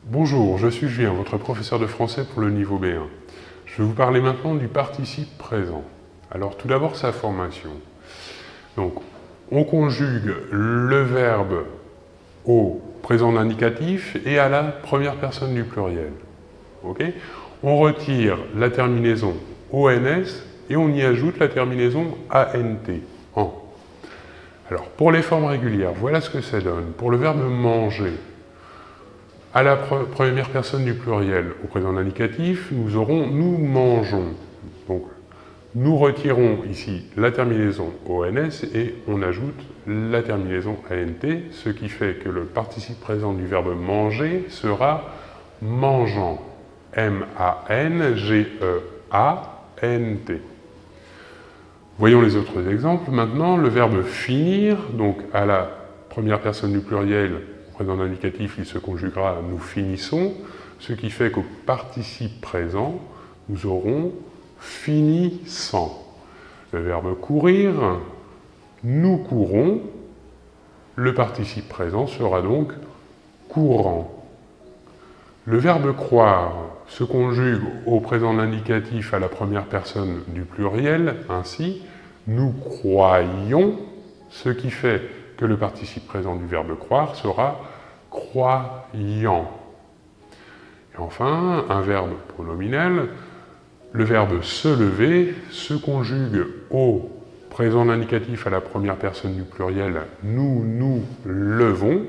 Bonjour, je suis Julien, votre professeur de français pour le niveau B1. Je vais vous parler maintenant du participe présent. Alors tout d'abord sa formation. Donc on conjugue le verbe au présent d'indicatif et à la première personne du pluriel. Okay, on retire la terminaison ONS et on y ajoute la terminaison ANT, en. Alors pour les formes régulières, voilà ce que ça donne. Pour le verbe manger, à la première personne du pluriel, au présent indicatif, nous aurons « nous mangeons ». Donc, nous retirons ici la terminaison ONS et on ajoute la terminaison ANT, ce qui fait que le participe présent du verbe manger sera mangeant. M-A-N-G-E-A-N-T. Voyons les autres exemples. Maintenant, le verbe finir, donc à la première personne du pluriel, présent d'indicatif, il se conjuguera « nous finissons », ce qui fait qu'au participe présent, nous aurons « finissant ». Le verbe courir, « nous courons », le participe présent sera donc « courant ». Le verbe croire se conjugue au présent d'indicatif à la première personne du pluriel, ainsi « nous croyons », ce qui fait que le participe présent du verbe croire sera croyant. Et enfin, un verbe pronominal, le verbe se lever se conjugue au présent d'indicatif à la première personne du pluriel, nous nous levons.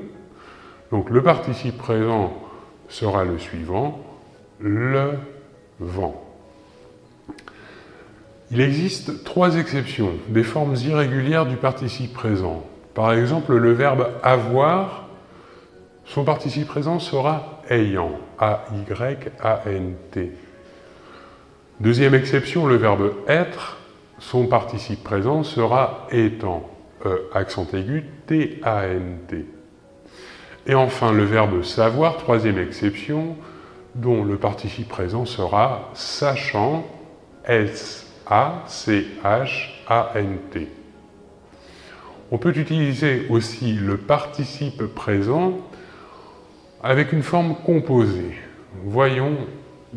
Donc le participe présent sera le suivant, levant. Il existe trois exceptions, des formes irrégulières du participe présent. Par exemple, le verbe avoir, son participe présent sera ayant, A-Y-A-N-T. Deuxième exception, le verbe être, son participe présent sera étant, accent aigu, T-A-N-T. Et enfin, le verbe savoir, troisième exception, dont le participe présent sera sachant, S-A-C-H-A-N-T. On peut utiliser aussi le participe présent avec une forme composée. Voyons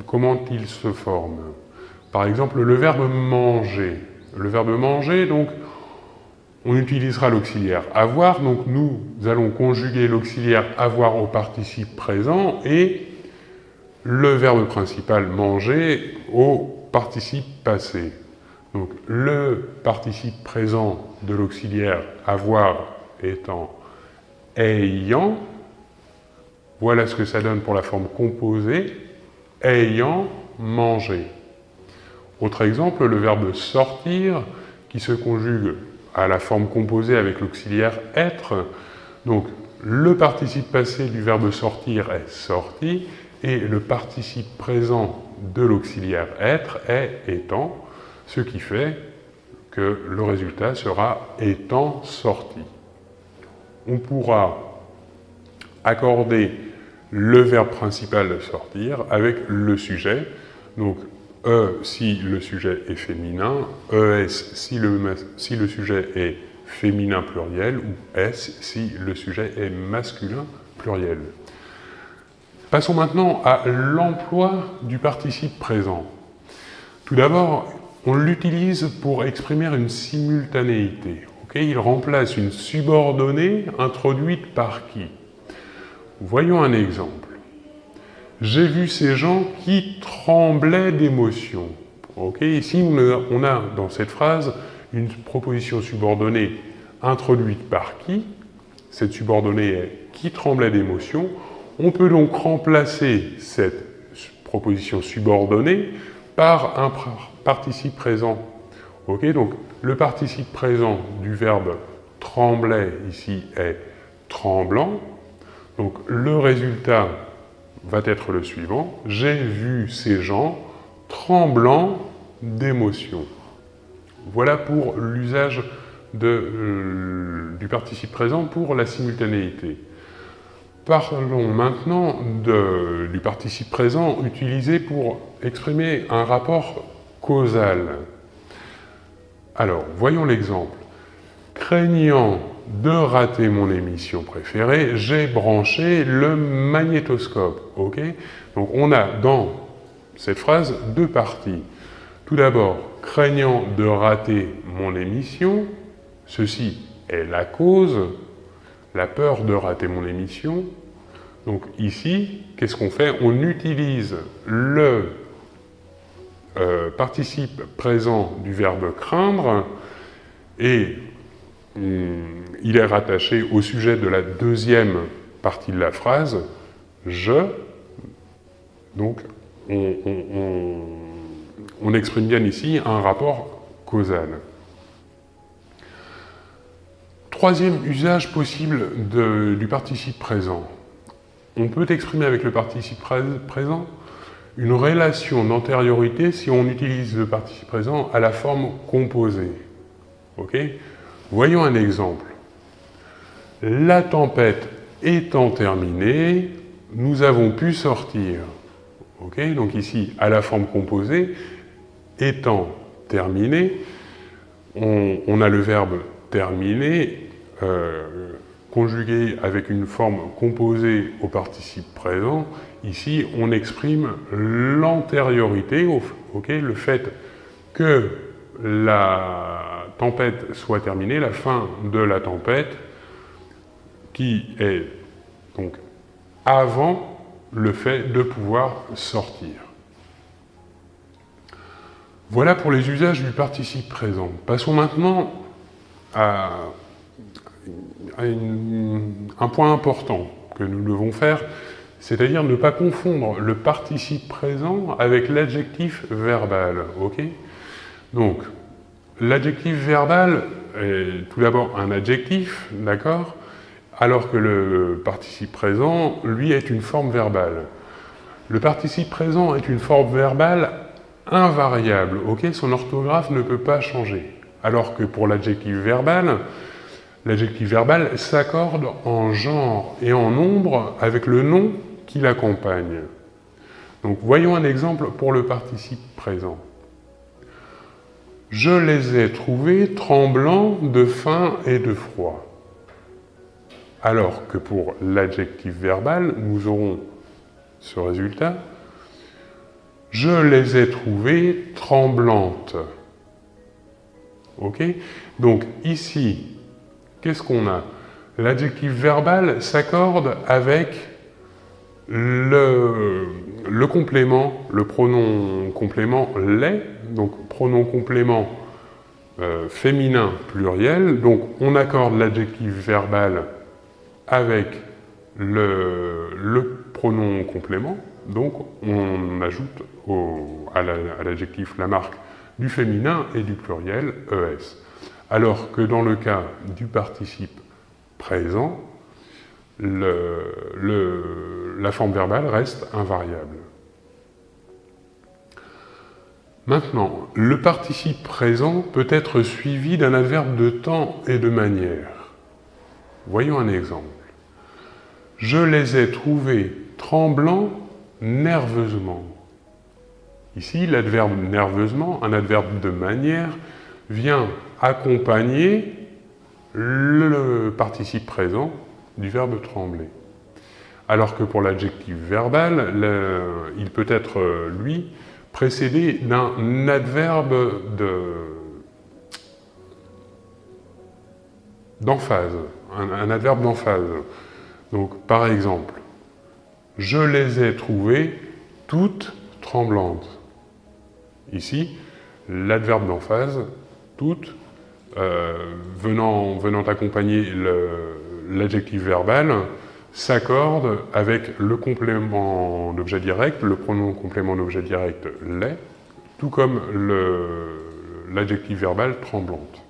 comment il se forme. Par exemple, le verbe manger. Le verbe manger, donc, on utilisera l'auxiliaire avoir, donc nous allons conjuguer l'auxiliaire avoir au participe présent et le verbe principal manger au participe passé. Donc le participe présent de l'auxiliaire avoir étant ayant, voilà ce que ça donne pour la forme composée, ayant mangé. Autre exemple, le verbe sortir qui se conjugue à la forme composée avec l'auxiliaire être. Donc le participe passé du verbe sortir est sorti et le participe présent de l'auxiliaire être est étant, ce qui fait que le résultat sera étant sorti. On pourra accorder le verbe principal de sortir avec le sujet, donc E si le sujet est féminin, ES si le sujet est féminin pluriel, ou S si le sujet est masculin pluriel. Passons maintenant à l'emploi du participe présent. Tout d'abord, on l'utilise pour exprimer une simultanéité. Il remplace une subordonnée introduite par qui? Voyons un exemple. J'ai vu ces gens qui tremblaient d'émotion. Ici, on a dans cette phrase une proposition subordonnée introduite par qui? Cette subordonnée est qui tremblait d'émotion. On peut donc remplacer cette proposition subordonnée par un participe présent. Donc le participe présent du verbe tremblait ici est tremblant. Donc le résultat va être le suivant. J'ai vu ces gens tremblant d'émotion. Voilà pour l'usage du participe présent pour la simultanéité. Parlons maintenant du participe présent utilisé pour exprimer un rapport causal. Alors, voyons l'exemple. Craignant de rater mon émission préférée, j'ai branché le magnétoscope. Ok? Donc on a dans cette phrase deux parties. Tout d'abord, craignant de rater mon émission, ceci est la cause, la peur de rater mon émission. Donc ici, qu'est-ce qu'on fait? On utilise le participe présent du verbe craindre et il est rattaché au sujet de la deuxième partie de la phrase, je. Donc on exprime bien ici un rapport causal. Troisième usage possible du participe présent. On peut exprimer avec le participe présent une relation d'antériorité si on utilise le participe présent à la forme composée. Ok? Voyons un exemple. La tempête étant terminée, nous avons pu sortir. Ok? Donc ici, à la forme composée, étant terminé, on a le verbe terminer conjugué avec une forme composée au participe présent. Ici, on exprime l'antériorité, le fait que la tempête soit terminée, la fin de la tempête, qui est donc avant le fait de pouvoir sortir. Voilà pour les usages du participe présent. Passons maintenant à un point important que nous devons faire, c'est-à-dire ne pas confondre le participe présent avec l'adjectif verbal. Ok? Donc, l'adjectif verbal est tout d'abord un adjectif, d'accord? Alors que le participe présent, lui, est une forme verbale. Le participe présent est une forme verbale invariable, ok? Son orthographe ne peut pas changer. Alors que pour l'adjectif verbal s'accorde en genre et en nombre avec le nom qui l'accompagne. Donc voyons un exemple pour le participe présent. Je les ai trouvés tremblants de faim et de froid. Alors que pour l'adjectif verbal, nous aurons ce résultat. Je les ai trouvées tremblantes. Ok? Donc ici, qu'est-ce qu'on a? L'adjectif verbal s'accorde avec le complément, le pronom complément les, donc pronom complément féminin pluriel. Donc on accorde l'adjectif verbal avec le pronom complément. Donc on ajoute à l'adjectif la marque du féminin et du pluriel ES. Alors que dans le cas du participe présent, la forme verbale reste invariable. Maintenant, le participe présent peut être suivi d'un adverbe de temps et de manière. Voyons un exemple. Je les ai trouvés tremblants nerveusement. Ici, l'adverbe nerveusement, un adverbe de manière, vient accompagner le participe présent du verbe trembler. Alors que pour l'adjectif verbal, il peut être, lui, précédé d'un adverbe d'emphase, un adverbe d'emphase. Donc, par exemple, je les ai trouvées toutes tremblantes. Ici, l'adverbe d'emphase, toutes, venant accompagner l'adjectif verbal, s'accorde avec le complément d'objet direct, le pronom complément d'objet direct les, tout comme l'adjectif verbal tremblante.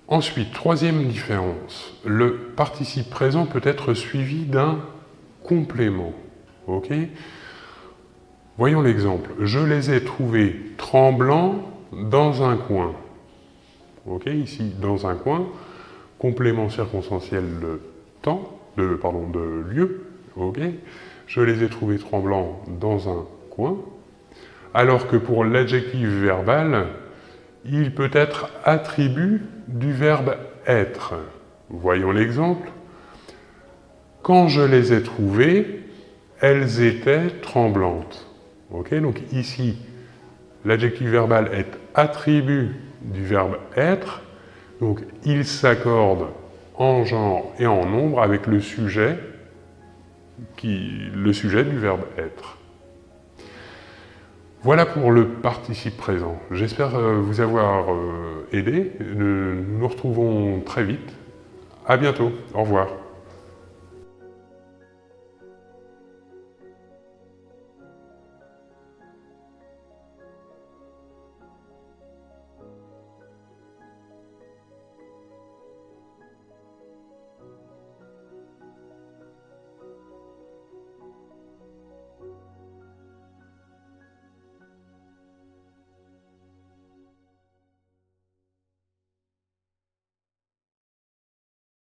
Ensuite, troisième différence, le participe présent peut être suivi d'un complément. Ok? Voyons l'exemple. Je les ai trouvés tremblants dans un coin. Ok? Ici, dans un coin, complément circonstanciel de temps, de lieu. Ok? Je les ai trouvés tremblants dans un coin. Alors que pour l'adjectif verbal, il peut être attribut du verbe être. Voyons l'exemple. Quand je les ai trouvées, elles étaient tremblantes. Okay, donc ici, l'adjectif verbal est attribut du verbe être, donc il s'accorde en genre et en nombre avec le sujet du verbe être. Voilà pour le participe présent. J'espère vous avoir aidé. Nous nous retrouvons très vite. À bientôt. Au revoir.